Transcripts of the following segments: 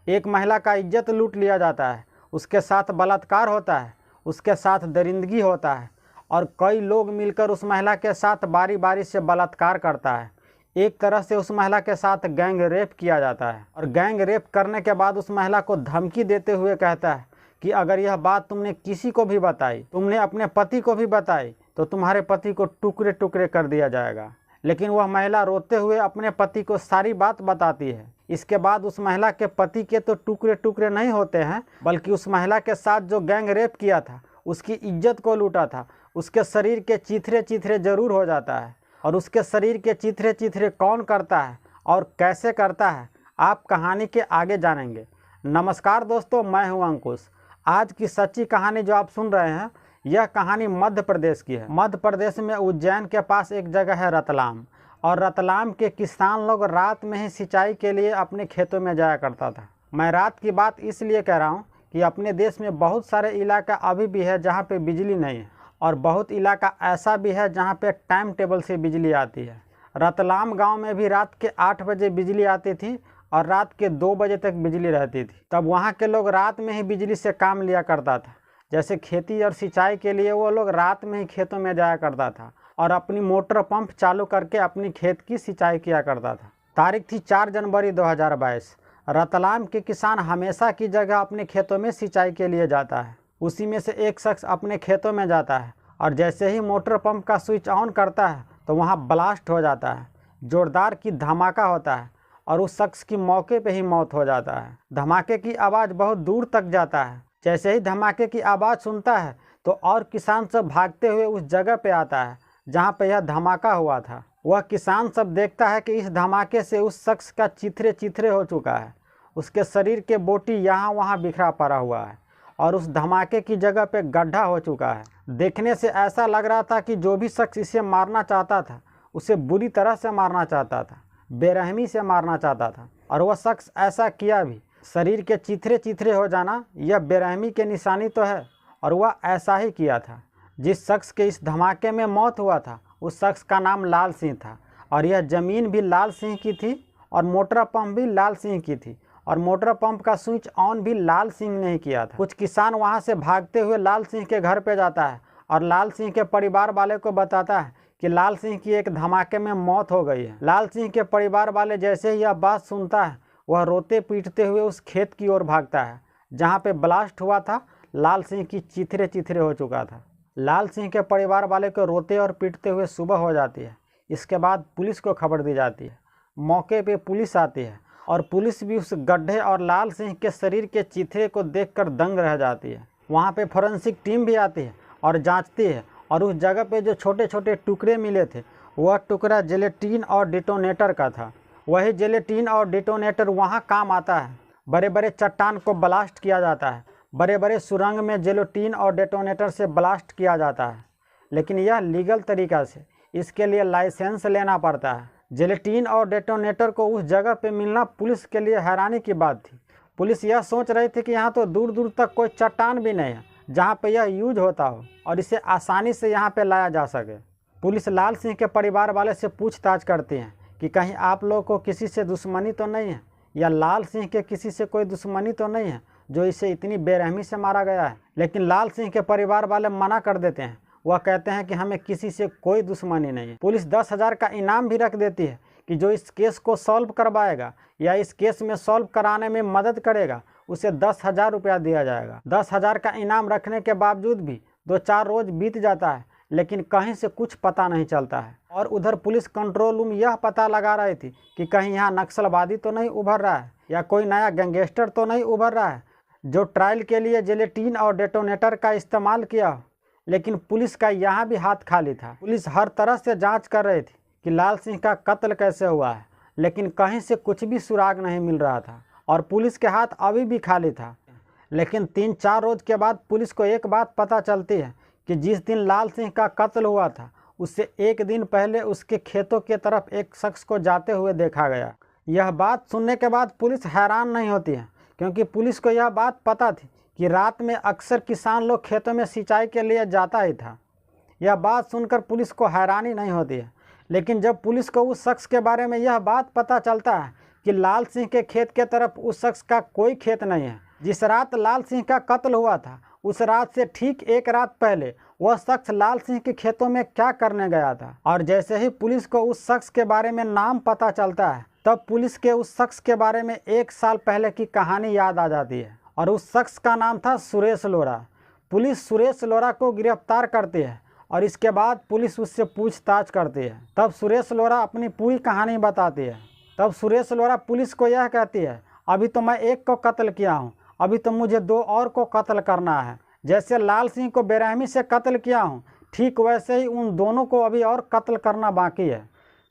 एक महिला का इज्जत लूट लिया जाता है, उसके साथ बलात्कार होता है, उसके साथ दरिंदगी होता है और कई लोग मिलकर उस महिला के साथ बारी बारी से बलात्कार करता है। एक तरह से उस महिला के साथ गैंग रेप किया जाता है और गैंग रेप करने के बाद उस महिला को धमकी देते हुए कहता है कि अगर यह बात तुमने किसी को भी बताई, तुमने अपने पति को भी बताई, तो तुम्हारे पति को टुकड़े टुकड़े कर दिया जाएगा। लेकिन वह महिला रोते हुए अपने पति को सारी बात बताती है। इसके बाद उस महिला के पति के तो टुकड़े टुकड़े नहीं होते हैं, बल्कि उस महिला के साथ जो गैंग रेप किया था, उसकी इज्जत को लूटा था, उसके शरीर के चिथरे चिथरे जरूर हो जाता है। और उसके शरीर के चिथरे चिथरे कौन करता है और कैसे करता है, आप कहानी के आगे जानेंगे। नमस्कार दोस्तों, मैं हूं अंकुश। आज की सच्ची कहानी जो आप सुन रहे हैं, यह कहानी मध्य प्रदेश की है। मध्य प्रदेश में उज्जैन के पास एक जगह है रतलाम, और रतलाम के किसान लोग रात में ही सिंचाई के लिए अपने खेतों में जाया करता था। मैं रात की बात इसलिए कह रहा हूँ कि अपने देश में बहुत सारे इलाका अभी भी है जहाँ पे बिजली नहीं है, और बहुत इलाका ऐसा भी है जहाँ पे टाइम टेबल से बिजली आती है। रतलाम गांव में भी रात के 8 बजे बिजली आती थी और रात के 2 बजे तक बिजली रहती थी। तब वहाँ के लोग रात में ही बिजली से काम लिया करता था। जैसे खेती और सिंचाई के लिए वो लोग रात में ही खेतों में जाया करता था और अपनी मोटर पंप चालू करके अपनी खेत की सिंचाई किया करता था। तारीख थी 4 जनवरी 2022। रतलाम के किसान हमेशा की जगह अपने खेतों में सिंचाई के लिए जाता है। उसी में से एक शख्स अपने खेतों में जाता है और जैसे ही मोटर पंप का स्विच ऑन करता है तो वहाँ ब्लास्ट हो जाता है। जोरदार की धमाका होता है और उस शख्स की मौके पे ही मौत हो जाता है। धमाके की आवाज़ बहुत दूर तक जाता है। जैसे ही धमाके की आवाज़ सुनता है तो और किसान सब भागते हुए उस जगह पे आता है जहाँ पे यह धमाका हुआ था। वह किसान सब देखता है कि इस धमाके से उस शख्स का चिथरे चिथरे हो चुका है। उसके शरीर के बोटी यहाँ वहाँ बिखरा पड़ा हुआ है और उस धमाके की जगह पे गड्ढा हो चुका है। देखने से ऐसा लग रहा था कि जो भी शख्स इसे मारना चाहता था उसे बुरी तरह से मारना चाहता था, बेरहमी से मारना चाहता था, और वह शख्स ऐसा किया भी। शरीर के चिथरे चिथरे हो जाना यह बेरहमी की निशानी तो है, और वह ऐसा ही किया था। जिस शख्स के इस धमाके में मौत हुआ था उस शख्स का नाम लाल सिंह था, और यह ज़मीन भी लाल सिंह की थी और मोटर पंप भी लाल सिंह की थी, और मोटर पंप का स्विच ऑन भी लाल सिंह ने ही किया था। कुछ किसान वहां से भागते हुए लाल सिंह के घर पे जाता है और लाल सिंह के परिवार वाले को बताता है कि लाल सिंह की एक धमाके में मौत हो गई है। लाल सिंह के परिवार वाले जैसे ही यह बात सुनता है, वह रोते पीटते हुए उस खेत की ओर भागता है जहाँ पे ब्लास्ट हुआ था। लाल सिंह की चिथरे चिथरे हो चुका था। लाल सिंह के परिवार वाले को रोते और पीटते हुए सुबह हो जाती है। इसके बाद पुलिस को खबर दी जाती है। मौके पे पुलिस आती है और पुलिस भी उस गड्ढे और लाल सिंह के शरीर के चिथरे को देखकर दंग रह जाती है। वहाँ पे फॉरेंसिक टीम भी आती है और जांचती है, और उस जगह पे जो छोटे छोटे टुकड़े मिले थे वह टुकड़ा जेलेटिन और डिटोनेटर का था। वही जेलेटिन और डिटोनेटर वहाँ काम आता है। बड़े बड़े चट्टान को ब्लास्ट किया जाता है, बड़े बड़े सुरंग में जेलेटिन और डिटोनेटर से ब्लास्ट किया जाता है, लेकिन यह लीगल तरीका से, इसके लिए लाइसेंस लेना पड़ता है। जेलेटिन और डेटोनेटर को उस जगह पे मिलना पुलिस के लिए हैरानी की बात थी। पुलिस यह सोच रही थी कि यहाँ तो दूर दूर तक कोई चट्टान भी नहीं है जहाँ पे यह यूज होता हो और इसे आसानी से यहाँ पे लाया जा सके। पुलिस लाल सिंह के परिवार वाले से पूछताछ करती है कि कहीं आप लोगों को किसी से दुश्मनी तो नहीं है, या लाल सिंह के किसी से कोई दुश्मनी तो नहीं है जो इसे इतनी बेरहमी से मारा गया है। लेकिन लाल सिंह के परिवार वाले मना कर देते हैं। वह कहते हैं कि हमें किसी से कोई दुश्मनी नहीं है। पुलिस 10,000 का इनाम भी रख देती है कि जो इस केस को सॉल्व करवाएगा या इस केस में सॉल्व कराने में मदद करेगा उसे 10,000 रुपया दिया जाएगा। 10,000 का इनाम रखने के बावजूद भी 2-4 रोज बीत जाता है, लेकिन कहीं से कुछ पता नहीं चलता है। और उधर पुलिस कंट्रोल रूम यह पता लगा रही थी कि कहीं यहाँ नक्सलवादी तो नहीं उभर रहा है या कोई नया गैंगस्टर तो नहीं उभर रहा है जो ट्रायल के लिए जेलेटिन और डेटोनेटर का इस्तेमाल किया हो। लेकिन पुलिस का यहाँ भी हाथ खाली था। पुलिस हर तरह से जांच कर रही थी कि लाल सिंह का कत्ल कैसे हुआ है, लेकिन कहीं से कुछ भी सुराग नहीं मिल रहा था और पुलिस के हाथ अभी भी खाली था। लेकिन 3-4 रोज के बाद पुलिस को एक बात पता चलती है कि जिस दिन लाल सिंह का कत्ल हुआ था उससे एक दिन पहले उसके खेतों की तरफ एक शख्स को जाते हुए देखा गया। यह बात सुनने के बाद पुलिस हैरान नहीं होती है, क्योंकि पुलिस को यह बात पता थी कि रात में अक्सर किसान लोग खेतों में सिंचाई के लिए जाता ही था। यह बात सुनकर पुलिस को हैरानी नहीं होती है, लेकिन जब पुलिस को उस शख्स के बारे में यह बात पता चलता है कि लाल सिंह के खेत के तरफ उस शख्स का कोई खेत नहीं है। जिस रात लाल सिंह का कत्ल हुआ था उस रात से ठीक एक रात पहले वह शख्स लाल सिंह के खेतों में क्या करने गया था। और जैसे ही पुलिस को उस शख्स के बारे में नाम पता चलता है तब पुलिस के उस शख्स के बारे में 1 साल पहले की कहानी याद आ जाती है और उस शख्स का नाम था सुरेश लोहरा। पुलिस सुरेश लोहरा को गिरफ्तार करती है और इसके बाद पुलिस उससे पूछताछ करती है। तब सुरेश लोहरा अपनी पूरी कहानी बताती है। तब सुरेश लोहरा पुलिस को यह कहती है, अभी तो मैं एक को कत्ल किया हूँ, अभी तो मुझे 2 और को कत्ल करना है। जैसे लाल सिंह को बेरहमी से कत्ल किया हूँ ठीक वैसे ही उन दोनों को अभी और कत्ल करना बाकी है।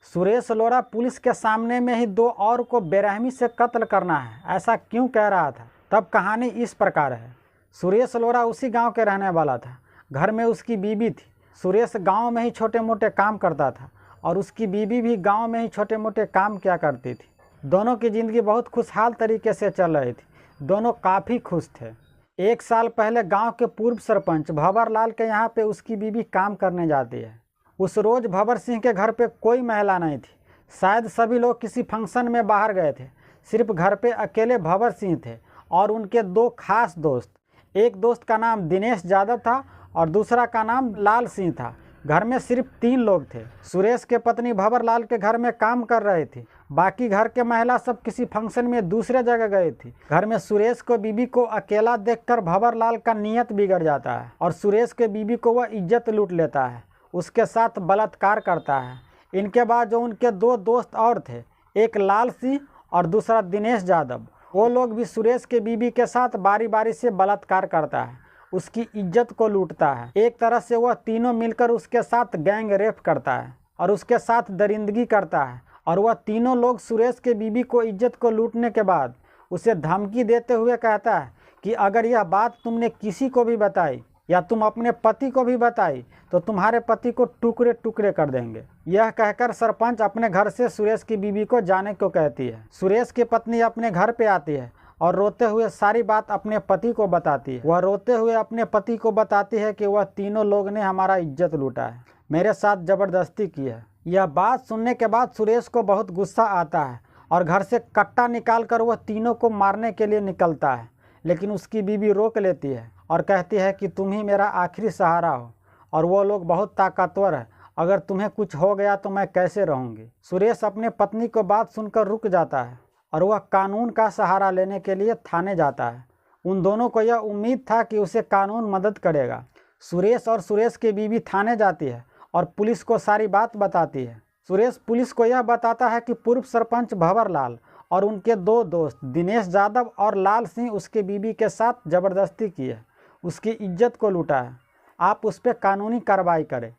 सुरेश लोहरा पुलिस के सामने में ही 2 और को बेरहमी से कत्ल करना है ऐसा क्यों कह रहा था। तब कहानी इस प्रकार है। सुरेश लोहरा उसी गांव के रहने वाला था। घर में उसकी बीबी थी। सुरेश गांव में ही छोटे मोटे काम करता था और उसकी बीबी भी गांव में ही छोटे मोटे काम किया करती थी। दोनों की ज़िंदगी बहुत खुशहाल तरीके से चल रही थी। दोनों काफ़ी खुश थे। 1 साल पहले गांव के पूर्व सरपंच भंवर लाल के यहाँ पे उसकी बीबी काम करने जाती है। उस रोज़ भंवर सिंह के घर पे कोई महिला नहीं थी। शायद सभी लोग किसी फंक्शन में बाहर गए थे। सिर्फ घर पे अकेले भंवर सिंह थे और उनके 2 खास दोस्त। एक दोस्त का नाम दिनेश यादव था और दूसरा का नाम लाल सिंह था। घर में सिर्फ 3 लोग थे। सुरेश के पत्नी भंवर लाल के घर में काम कर रही थी। बाकी घर के महिला सब किसी फंक्शन में दूसरे जगह गई थी। घर में सुरेश को बीबी को अकेला देखकर भंवर लाल का नीयत बिगड़ जाता है और सुरेश के बीबी को वह इज्जत लूट लेता है, उसके साथ बलात्कार करता है। इनके बाद जो उनके 2 दोस्त और थे, एक लाल सिंह और दूसरा दिनेश यादव, वो लोग भी सुरेश के बीबी के साथ बारी बारी से बलात्कार करता है, उसकी इज्जत को लूटता है। एक तरह से वह तीनों मिलकर उसके साथ गैंग रेप करता है और उसके साथ दरिंदगी करता है। और वह तीनों लोग सुरेश के बीबी को इज्जत को लूटने के बाद उसे धमकी देते हुए कहता है कि अगर यह बात तुमने किसी को भी बताई या तुम अपने पति को भी बताई तो तुम्हारे पति को टुकड़े टुकड़े कर देंगे। यह कहकर सरपंच अपने घर से सुरेश की बीबी को जाने को कहती है। सुरेश की पत्नी अपने घर पे आती है और रोते हुए सारी बात अपने पति को बताती है। वह रोते हुए अपने पति को बताती है कि वह तीनों लोग ने हमारा इज्जत लूटा है, मेरे साथ ज़बरदस्ती की है। यह बात सुनने के बाद सुरेश को बहुत गुस्सा आता है और घर से कट्टा निकालकर वह तीनों को मारने के लिए निकलता है। लेकिन उसकी बीबी रोक लेती है और कहती है कि तुम ही मेरा आखिरी सहारा हो और वो लोग बहुत ताकतवर है, अगर तुम्हें कुछ हो गया तो मैं कैसे रहूँगी। सुरेश अपने पत्नी को बात सुनकर रुक जाता है और वह कानून का सहारा लेने के लिए थाने जाता है। उन दोनों को यह उम्मीद था कि उसे कानून मदद करेगा। सुरेश और सुरेश की बीवी थाने जाती है और पुलिस को सारी बात बताती है। सुरेश पुलिस को यह बताता है कि पूर्व सरपंच भंवर लाल और उनके 2 दोस्त दिनेश यादव और लाल सिंह उसके बीबी के साथ ज़बरदस्ती की है, उसकी इज्जत को लूटा है, आप उस पर कानूनी कार्रवाई करें।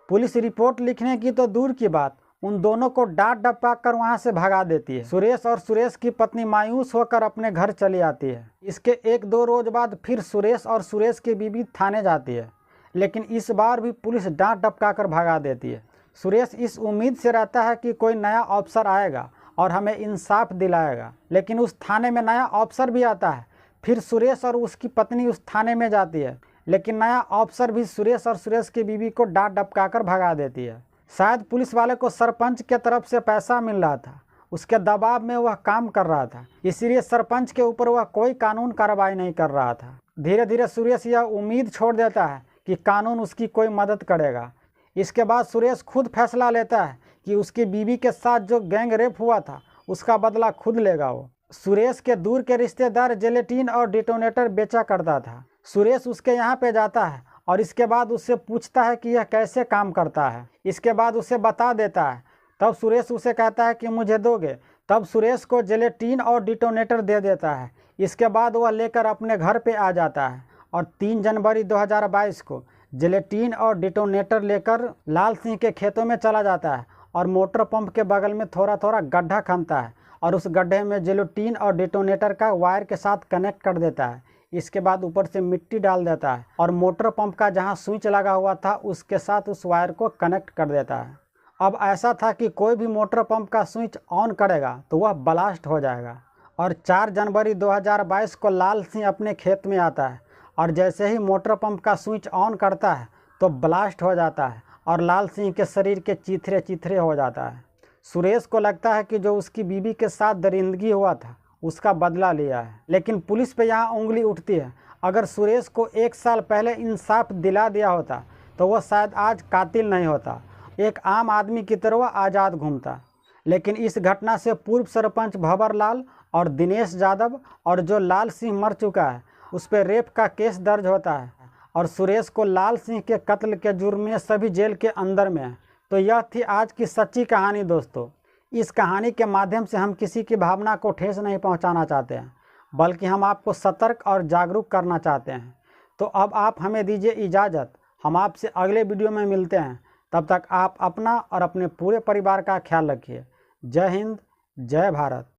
पुलिस रिपोर्ट लिखने की तो दूर की बात, उन दोनों को डांट डपका कर वहाँ से भगा देती है। सुरेश और सुरेश की पत्नी मायूस होकर अपने घर चली आती है। इसके 1-2 रोज बाद फिर सुरेश और सुरेश की बीबी थाने जाती है, लेकिन इस बार भी पुलिस डांट डपका कर भगा देती है। सुरेश इस उम्मीद से रहता है कि कोई नया अफसर आएगा और हमें इंसाफ दिलाएगा, लेकिन उस थाने में नया अफसर भी आता है। फिर सुरेश और उसकी पत्नी उस थाने में जाती है, लेकिन नया अफसर भी सुरेश और सुरेश की बीबी को डांट डपका कर भगा देती है। शायद पुलिस वाले को सरपंच के तरफ से पैसा मिल रहा था, उसके दबाव में वह काम कर रहा था, इसीलिए सरपंच के ऊपर वह कोई कानून कार्रवाई नहीं कर रहा था। धीरे धीरे सुरेश यह उम्मीद छोड़ देता है कि कानून उसकी कोई मदद करेगा। इसके बाद सुरेश खुद फैसला लेता है कि उसकी बीवी के साथ जो गैंग रेप हुआ था उसका बदला खुद लेगा वो। सुरेश के दूर के रिश्तेदार जेलेटिन और डिटोनेटर बेचा करता था। सुरेश उसके यहाँ पे जाता है और इसके बाद उससे पूछता है कि यह कैसे काम करता है। इसके बाद उसे बता देता है। तब सुरेश उसे कहता है कि मुझे दोगे। तब सुरेश को जेलेटिन और डिटोनेटर दे देता है। इसके बाद वह लेकर अपने घर पे आ जाता है और 3 जनवरी 2022 को जेलेटिन और डिटोनेटर लेकर लाल सिंह के खेतों में चला जाता है और मोटर पंप के बगल में थोड़ा थोड़ा गड्ढा खनता है और उस गड्ढे में जेलेटिन और डिटोनेटर का वायर के साथ कनेक्ट कर देता है। इसके बाद ऊपर से मिट्टी डाल देता है और मोटर पंप का जहां स्विच लगा हुआ था उसके साथ उस वायर को कनेक्ट कर देता है। अब ऐसा था कि कोई भी मोटर पंप का स्विच ऑन करेगा तो वह ब्लास्ट हो जाएगा। और 4 जनवरी 2022 को लाल सिंह अपने खेत में आता है और जैसे ही मोटर पंप का स्विच ऑन करता है तो ब्लास्ट हो जाता है और लाल सिंह के शरीर के चीथड़े चीथड़े हो जाता है। सुरेश को लगता है कि जो उसकी बीवी के साथ दरिंदगी हुआ था उसका बदला लिया है, लेकिन पुलिस पे यहाँ उंगली उठती है। अगर सुरेश को 1 साल पहले इंसाफ दिला दिया होता तो वह शायद आज कातिल नहीं होता, एक आम आदमी की तरह आज़ाद घूमता। लेकिन इस घटना से पूर्व सरपंच भंवर लाल और दिनेश यादव और जो लाल सिंह मर चुका है उस पर रेप का केस दर्ज होता है और सुरेश को लाल सिंह के कत्ल के जुर्म में सभी जेल के अंदर में है। तो यह थी आज की सच्ची कहानी दोस्तों। इस कहानी के माध्यम से हम किसी की भावना को ठेस नहीं पहुंचाना चाहते हैं, बल्कि हम आपको सतर्क और जागरूक करना चाहते हैं। तो अब आप हमें दीजिए इजाज़त, हम आपसे अगले वीडियो में मिलते हैं। तब तक आप अपना और अपने पूरे परिवार का ख्याल रखिए। जय हिंद, जय भारत।